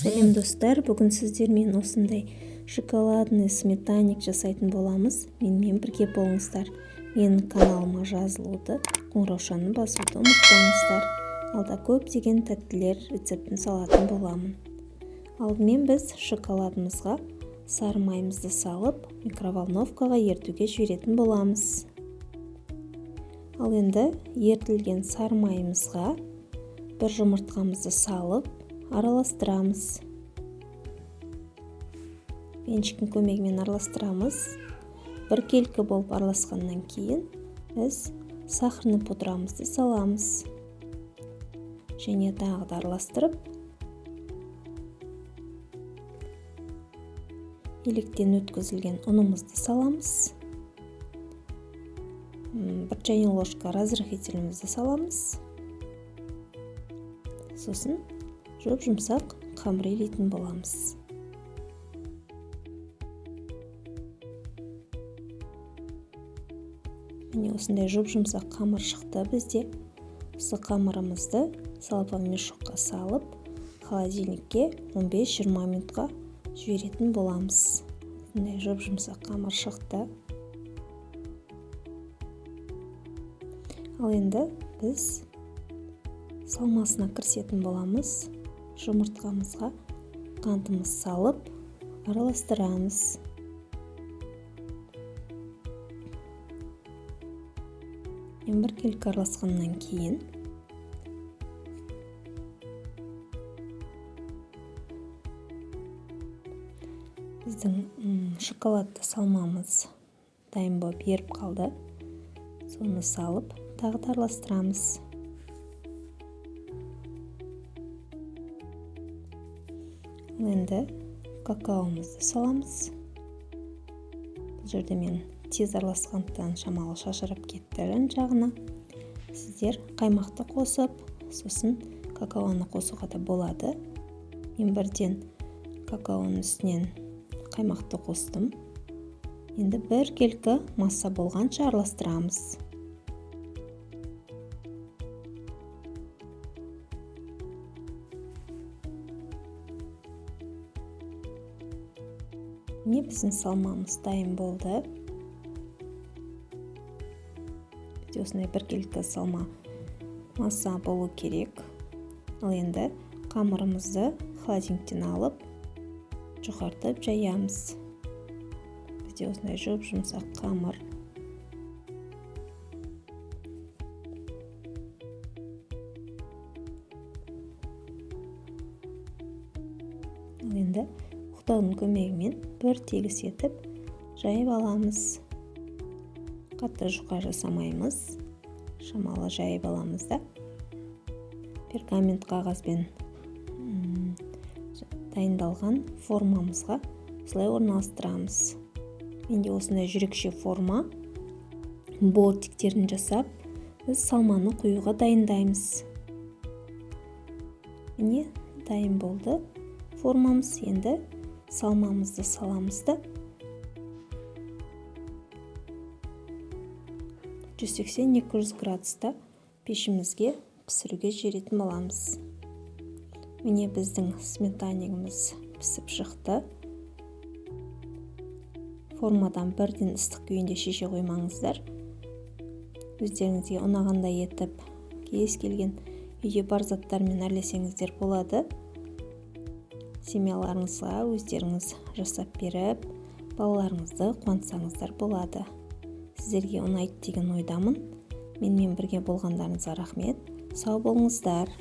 Сәлем достар, бүгін сіздермен осындай шоколадный сметанник жасайтын боламыз. Менімен бірге болыңыздар. Менің каналыма жазылуды, қоңыраушаны басуды ұмытпаңыздар. Алда көптеген тәттілер рецептін салатын боламын. Алдымен біз шоколадымызға сары майымызды салып, микроволновкаға ертуге жіберетін боламыз. Ал енді ертілген сары майымызға бір жұмыртқамызды салып, араластырамыз. Меншіктің көмегімен араластырамыз. Бір келкі болып араласқаннан кейін біз сахарный пудрамызды саламыз. Және тағы да араластырып, електен өткізілген ұнымызды саламыз. Бір чайный ложка разрыхителімізді саламыз. Сосын жұмсақ қамыр илейтін боламыз. Міне осындай жұмсақ қамыр шықты бізде. Осы қамырымызды салфан мешокқа салып, холодильникке 15-20 минутқа жіберетін боламыз. Осындай жұмсақ қамыр шықты. Ал енді біз салмасына кірісетін боламыз. Жұмыртқамызға қантымыз салып, араластырамыз. Бір келкі араласқаннан кейін біздің шоколадты салмамыз дайын болып еріп қалды. Соны салып, тағы да араластырамыз. Енді какаомызды саламыз. Бұл жерде мен тез араласқандықтан шамалы шашырап кетті жағына. Сіздер қаймақты қосып, сосын какаоны қосуға да болады. Мен бірден какаоның үстінен қаймақты қостым. Енді бір келкі масса болғанша араластырамыз. Міне біздің салмамыз дайын болды. Бізде осындай бір келкі салма масса болу керек. Ал енді қамырымызды холодильниктен алып, жұқартып жаямыз. Бізде осындай жұмсақ қамыр. Ал енді оқтаудың көмегімен бір тегіс етіп жайып аламыз. Қатты жұқа жасамаймыз. Шамалы жайып аламыз да. Пергамент қағазбен дайындалған формамызға осылай орналастырамыз. Менде осындай жүрекше форма. Бортиктерін жасап, біз салманы құюға дайындаймыз. Міне дайын болды. Формамыз. Енді салмамызды саламыз да 180-200 градуста пешімізге пісіруге жіберетін боламыз. Міне біздің сметаннигіміз пісіп шықты. Формадан бірден ыстық күйінде шеше қоймаңыздар. Өздеріңізге ұнағандай етіп, кез келген үйде бар заттармен әрлесеңіздер болады. Семьяларыңызға өздеріңіз жасап беріп, балаларыңызды қуантсаңыздар болады. Сіздерге ұнайды деген ойдамын. Менімен бірге болғандарыңызға рахмет. Сау болыңыздар.